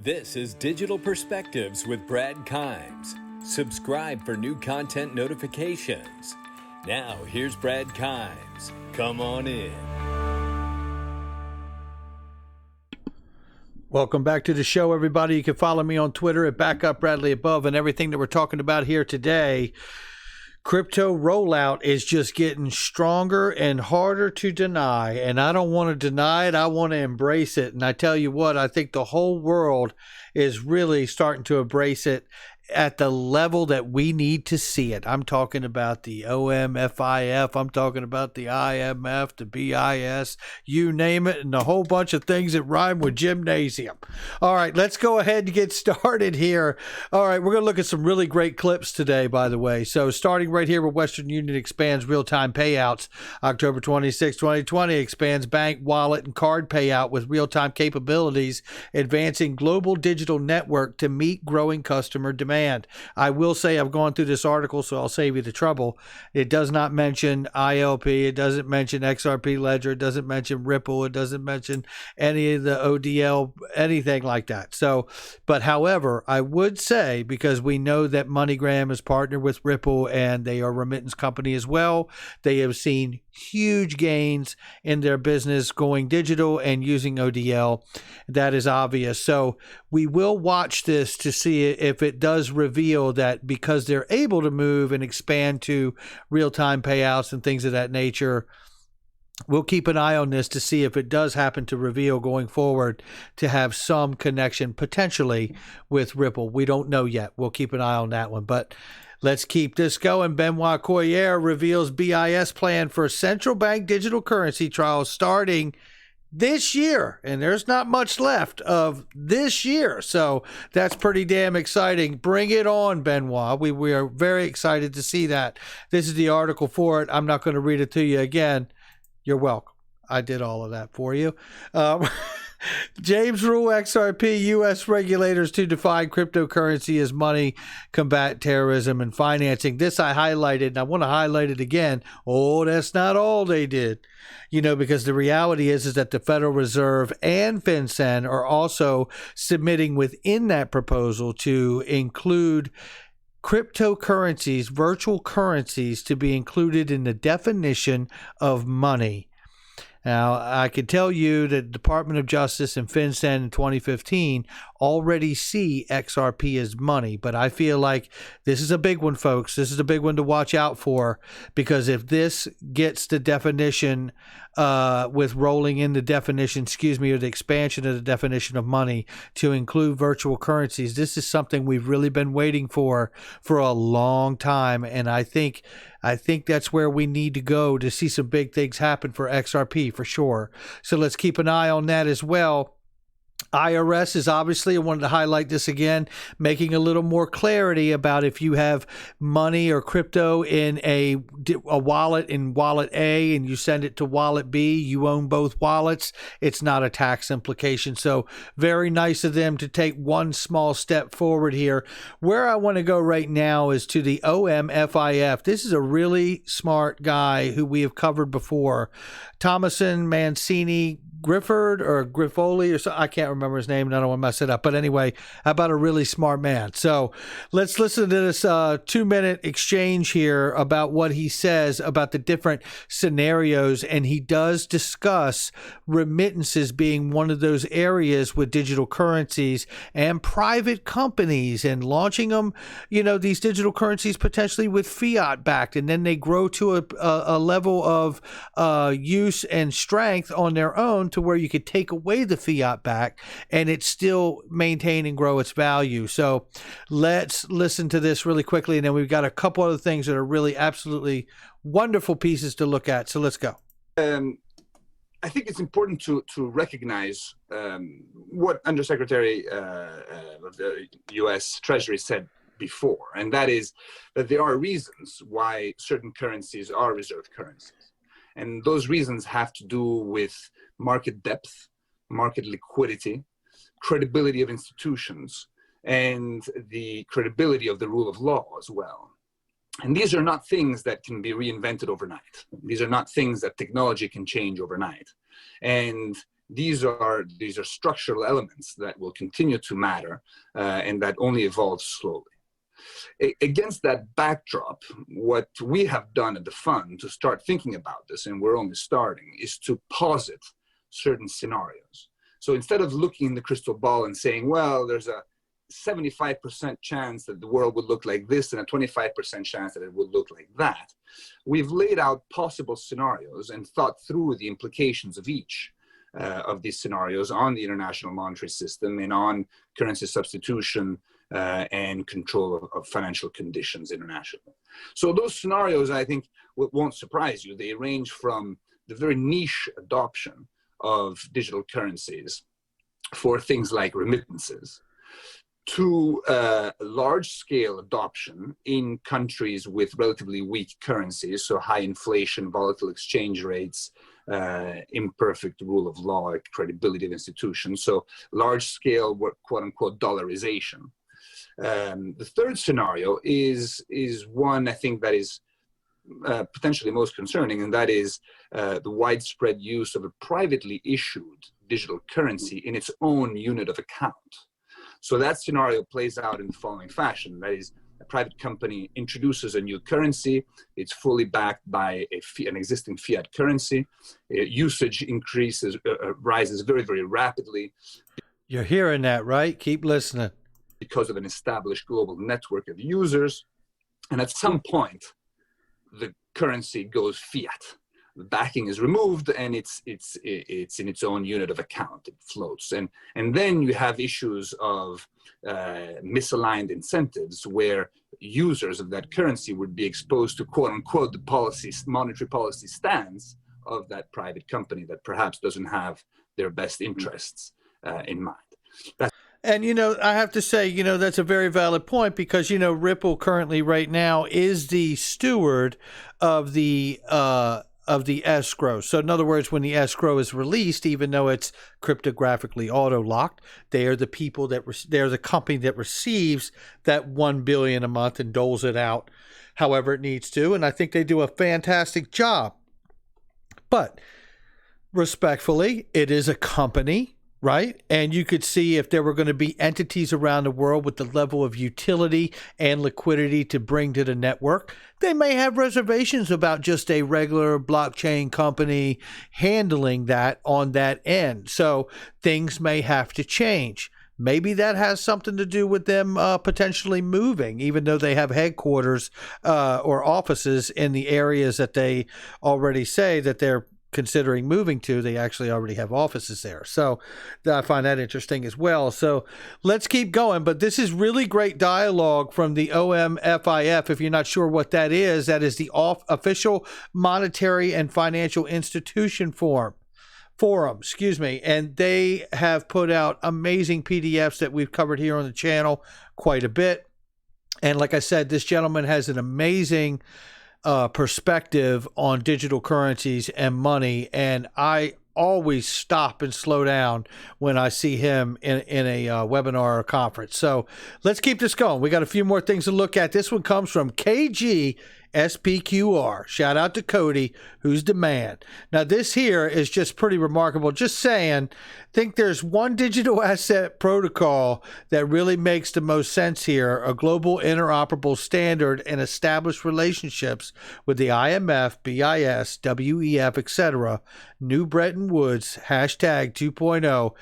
This is Digital Perspectives with Brad Kimes. Subscribe for new content notifications. Now, here's Brad Kimes. Come on in. Welcome back to the show, everybody. You can follow me on Twitter at BackupBradleyAbove, and everything that we're talking about here today. Crypto rollout is just getting stronger and harder to deny, and I don't want to deny it. I want to embrace it. And I tell you what, I think the whole world is really starting to embrace it at the level that we need to see it. I'm talking about the OMFIF, I'm talking about the IMF, the BIS, you name it, and a whole bunch of things that rhyme with gymnasium. All right, let's go ahead and get started here. All right, we're going to look at some really great clips today, by the way. So starting right here with Western Union expands real-time payouts. October 26, 2020 expands bank, wallet, and card payout with real-time capabilities, advancing global digital network to meet growing customer demand. I will say I've gone through this article, so I'll save you the trouble. It does not mention ILP. It doesn't mention XRP Ledger. It doesn't mention Ripple. It doesn't mention any of the ODL, anything like that. So, but however, I would say, because we know that MoneyGram is partnered with Ripple and they are a remittance company as well, they have seen huge gains in their business going digital and using ODL. That is obvious. So we will watch this to see if it does reveal that, because they're able to move and expand to real-time payouts and things of that nature. We'll keep an eye on this to see if it does happen to reveal going forward to have some connection potentially with Ripple. We don't know yet. We'll keep an eye on that one. But let's keep this going. Benoit Coyer reveals BIS plan for central bank digital currency trials starting this year, and there's not much left of this year, so that's pretty damn exciting. Bring it on, Benoit. We are very excited to see that. This is the article for it. I'm not going to read it to you again. You're welcome. I did all of that for you. James Rule XRP, U.S. regulators to define cryptocurrency as money, combat terrorism, and financing. This I highlighted, and I want to highlight it again. Oh, that's not all they did. Because the reality is that the Federal Reserve and FinCEN are also submitting within that proposal to include cryptocurrencies, virtual currencies, to be included in the definition of money. Now, I can tell you that the Department of Justice and FinCEN in 2015 already see XRP as money, but I feel like this is a big one, folks. This is a big one to watch out for, because if this gets the definition with rolling in the definition, or the expansion of the definition of money to include virtual currencies, this is something we've really been waiting for a long time, and I think that's where we need to go to see some big things happen for XRP for sure. So let's keep an eye on that as well. IRS is obviously, I wanted to highlight this again, making a little more clarity about if you have money or crypto in a wallet in wallet A and you send it to wallet B, you own both wallets. It's not a tax implication. So very nice of them to take one small step forward here. Where I want to go right now is to the OMFIF. This is a really smart guy who we have covered before. Thomason Mancini Grifford or Griffoli or so, I can't remember his name and I don't want to mess it up. But anyway, how about a really smart man? So let's listen to this 2-minute exchange here about what he says about the different scenarios. And he does discuss remittances being one of those areas with digital currencies and private companies and launching them, these digital currencies potentially with fiat backed, and then they grow to a level of use and strength on their own to where you could take away the fiat back and it still maintain and grow its value. So let's listen to this really quickly, and then we've got a couple other things that are really absolutely wonderful pieces to look at. So let's go. I think it's important to recognize what Undersecretary of the U.S. Treasury said before, and that is that there are reasons why certain currencies are reserve currencies. And those reasons have to do with market depth, market liquidity, credibility of institutions, and the credibility of the rule of law as well. And these are not things that can be reinvented overnight. These are not things that technology can change overnight. And these are structural elements that will continue to matter and that only evolve slowly. Against that backdrop, what we have done at the fund to start thinking about this, and we're only starting, is to posit certain scenarios. So instead of looking in the crystal ball and saying, well, there's a 75% chance that the world would look like this and a 25% chance that it would look like that, we've laid out possible scenarios and thought through the implications of each of these scenarios on the international monetary system and on currency substitution and control of financial conditions internationally. So those scenarios, I think, won't surprise you. They range from the very niche adoption of digital currencies for things like remittances to large-scale adoption in countries with relatively weak currencies, so high inflation, volatile exchange rates, imperfect rule of law, credibility of institutions, so large-scale, quote-unquote, dollarization. The third scenario is one I think that is potentially most concerning, and that is the widespread use of a privately issued digital currency in its own unit of account. So that scenario plays out in the following fashion. That is, a private company introduces a new currency. It's fully backed by an existing fiat currency. Usage increases, rises very, very rapidly. You're hearing that, right? Keep listening. Because of an established global network of users. And at some point, the currency goes fiat. The backing is removed and it's in its own unit of account. It floats. And then you have issues of misaligned incentives where users of that currency would be exposed to, quote unquote, the monetary policy stance of that private company that perhaps doesn't have their best interests in mind. And, I have to say, that's a very valid point because, Ripple currently right now is the steward of the escrow. So in other words, when the escrow is released, even though it's cryptographically auto-locked, they are the people they're the company that receives that $1 billion a month and doles it out however it needs to. And I think they do a fantastic job. But respectfully, it is a company, right? And you could see if there were going to be entities around the world with the level of utility and liquidity to bring to the network, they may have reservations about just a regular blockchain company handling that on that end. So things may have to change. Maybe that has something to do with them potentially moving, even though they have headquarters or offices in the areas that they already say that they're considering moving to. They actually already have offices there. So I find that interesting as well. So let's keep going. But this is really great dialogue from the OMFIF. If you're not sure what that is the Official Monetary and Financial Institution Forum. And they have put out amazing PDFs that we've covered here on the channel quite a bit. And like I said, this gentleman has an amazing perspective on digital currencies and money, and I always stop and slow down when I see him in a webinar or conference. So let's keep this going. We got a few more things to look at. This one comes from KGSPQR. Shout out to Cody, who's the man. Now this here is just pretty remarkable. Just saying, think there's one digital asset protocol that really makes the most sense here, a global interoperable standard and established relationships with the IMF, BIS, WEF, etc. New Bretton Woods, hashtag 2.0.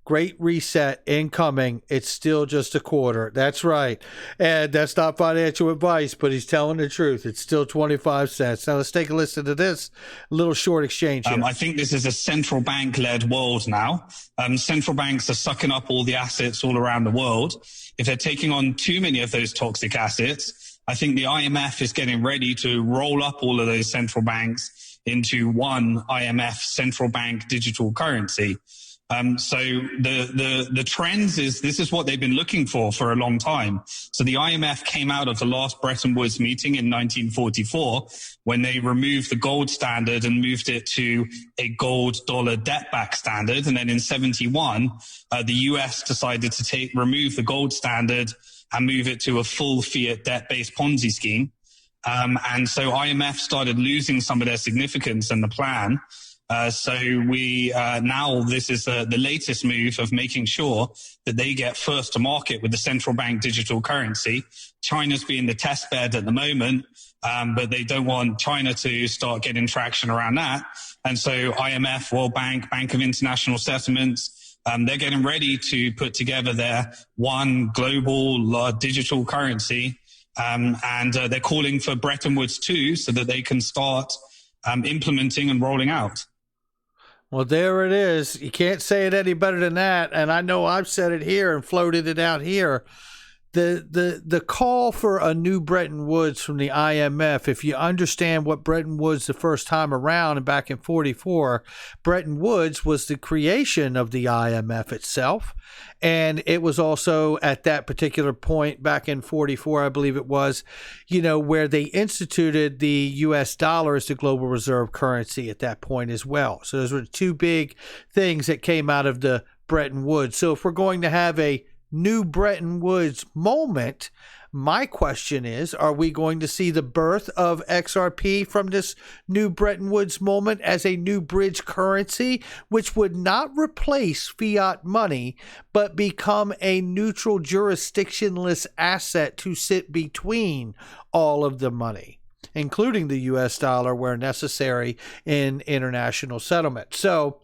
Great reset incoming. It's still just a quarter. That's right. And that's not financial advice, but he's telling the truth. It's still 25 cents. Now let's take a listen to this little short exchange here. I think this is a central bank-led world now. Central banks are sucking up all the assets all around the world. If they're taking on too many of those toxic assets, I think the IMF is getting ready to roll up all of those central banks into one IMF central bank digital currency. So the trends is this is what they've been looking for a long time. So the IMF came out of the last Bretton Woods meeting in 1944 when they removed the gold standard and moved it to a gold dollar debt back standard. And then in 71, the US decided to remove the gold standard and move it to a full fiat debt based Ponzi scheme. And so IMF started losing some of their significance in the plan. So we now this is the latest move of making sure that they get first to market with the central bank digital currency. China's being the test bed at the moment, but they don't want China to start getting traction around that. And so IMF, World Bank, Bank of International Settlements, they're getting ready to put together their one global digital currency. And they're calling for Bretton Woods 2 so that they can start implementing and rolling out. Well, there it is. You can't say it any better than that. And I know I've said it here and floated it out here. The call for a new Bretton Woods from the IMF, if you understand what Bretton Woods the first time around and back in 44, Bretton Woods was the creation of the IMF itself. And it was also at that particular point back in 44, I believe it was, where they instituted the US dollar as the global reserve currency at that point as well. So those were two big things that came out of the Bretton Woods. So if we're going to have a new Bretton Woods moment, my question is, are we going to see the birth of XRP from this new Bretton Woods moment as a new bridge currency, which would not replace fiat money, but become a neutral jurisdictionless asset to sit between all of the money, including the US dollar where necessary in international settlement? So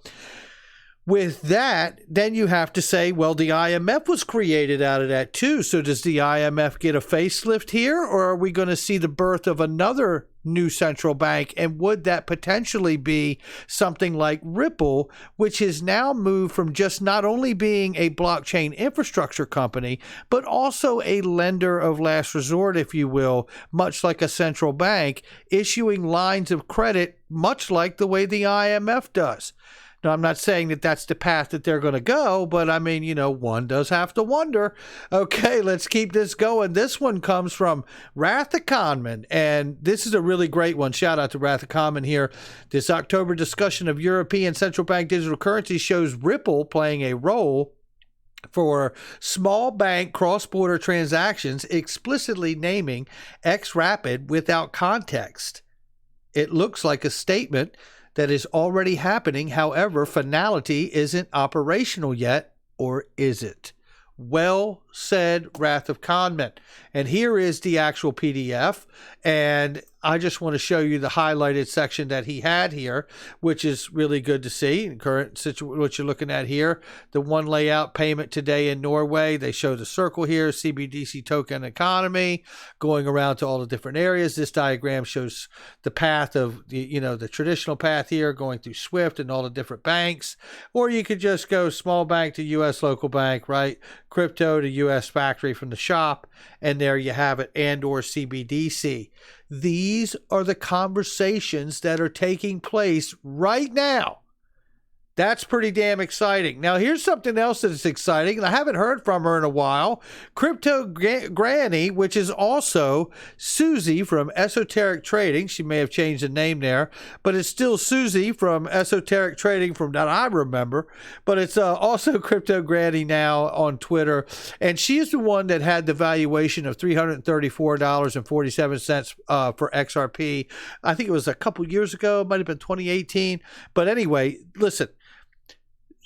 with that, then you have to say, well, the IMF was created out of that too. So does the IMF get a facelift here, or are we going to see the birth of another new central bank? And would that potentially be something like Ripple, which has now moved from just not only being a blockchain infrastructure company, but also a lender of last resort, if you will, much like a central bank, issuing lines of credit, much like the way the IMF does? Now, I'm not saying that that's the path that they're going to go, but I mean, one does have to wonder. Okay, let's keep this going. This one comes from Wrath the Conman, and this is a really great one. Shout out to Wrath the Conman here. This October discussion of European central bank digital currency shows Ripple playing a role for small bank cross-border transactions, explicitly naming XRapid without context. It looks like a statement that is already happening. However, finality isn't operational yet, or is it? Well said, Wrath of Conman. And here is the actual PDF. And I just want to show you the highlighted section that he had here, which is really good to see. In current situation, what you're looking at here, the one layout payment today in Norway. They show the circle here, CBDC token economy, going around to all the different areas. This diagram shows the path of the traditional path here, going through SWIFT and all the different banks. Or you could just go small bank to U.S. local bank, right? Crypto to U.S. factory from the shop, and there you have it, and or CBDC. These are the conversations that are taking place right now. That's pretty damn exciting. Now, here's something else that is exciting, and I haven't heard from her in a while. Crypto Granny, which is also Susie from Esoteric Trading. She may have changed the name there, but it's still Susie from Esoteric Trading from that I remember. But it's also Crypto Granny now on Twitter. And she's the one that had the valuation of $334.47 for XRP. I think it was a couple years ago. It might have been 2018. But anyway, listen.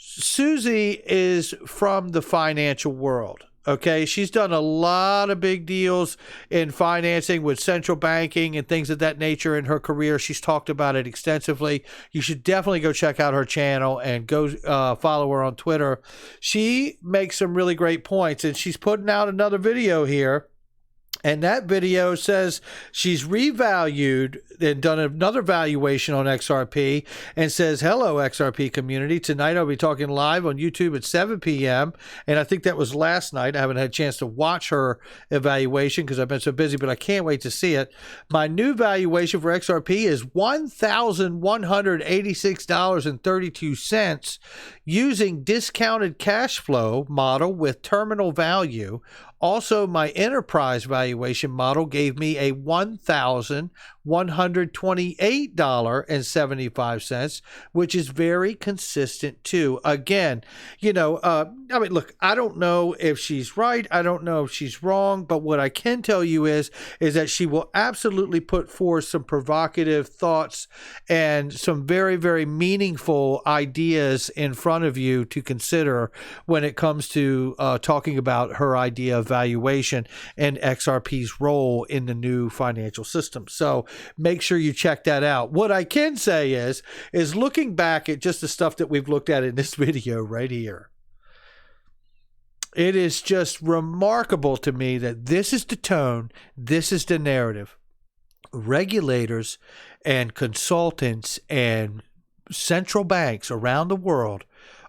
Susie is from the financial world. Okay, she's done a lot of big deals in financing with central banking and things of that nature in her career. She's talked about it extensively. You should definitely go check out her channel and go follow her on Twitter. She makes some really great points, and she's putting out another video here. And that video says she's revalued and done another valuation on XRP and says, hello, XRP community. Tonight I'll be talking live on YouTube at 7 p.m. And I think that was last night. I haven't had a chance to watch her evaluation because I've been so busy, but I can't wait to see it. My new valuation for XRP is $1,186.32 using discounted cash flow model with terminal value. Also, my enterprise valuation model gave me a $1,186 $128.75, which is very consistent too. Again, look, I don't know if she's right. I don't know if she's wrong, but what I can tell you is that she will absolutely put forth some provocative thoughts and some very, very meaningful ideas in front of you to consider when it comes to talking about her idea of valuation and XRP's role in the new financial system. So make sure you check that out. What I can say is looking back at just the stuff that we've looked at in this video right here, it is just remarkable to me that this is the tone, this is the narrative. Regulators and consultants and central banks around the world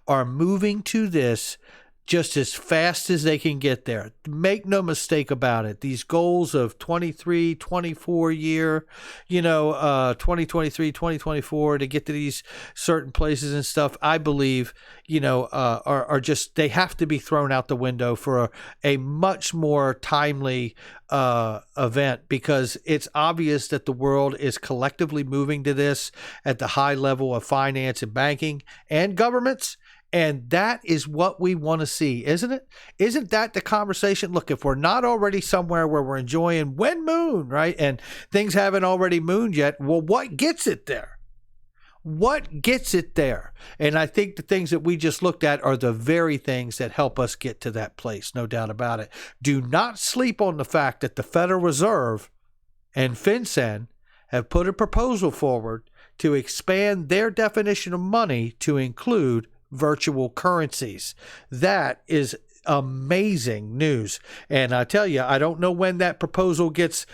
are moving to this just as fast as they can get there. Make no mistake about it. These goals of 23, 24 year, 2023, 2024 to get to these certain places and stuff, I believe, are just, they have to be thrown out the window for a much more timely event, because it's obvious that the world is collectively moving to this at the high level of finance and banking and governments. And that is what we want to see, isn't it? Isn't that the conversation? Look, if we're not already somewhere where we're enjoying when moon, right? And things haven't already mooned yet, well, what gets it there? What gets it there? And I think the things that we just looked at are the very things that help us get to that place, no doubt about it. Do not sleep on the fact that the Federal Reserve and FinCEN have put a proposal forward to expand their definition of money to include virtual currencies. That is amazing news. And I tell you, I don't know when that proposal gets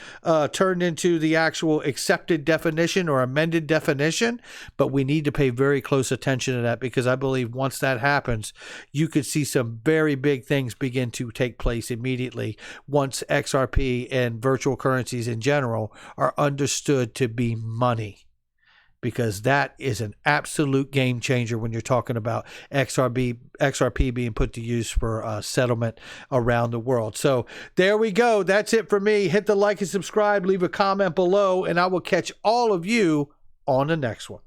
turned into the actual accepted definition or amended definition, but we need to pay very close attention to that, because I believe once that happens, you could see some very big things begin to take place immediately once XRP and virtual currencies in general are understood to be money. Because that is an absolute game changer when you're talking about XRP being put to use for settlement around the world. So there we go. That's it for me. Hit the like and subscribe. Leave a comment below, and I will catch all of you on the next one.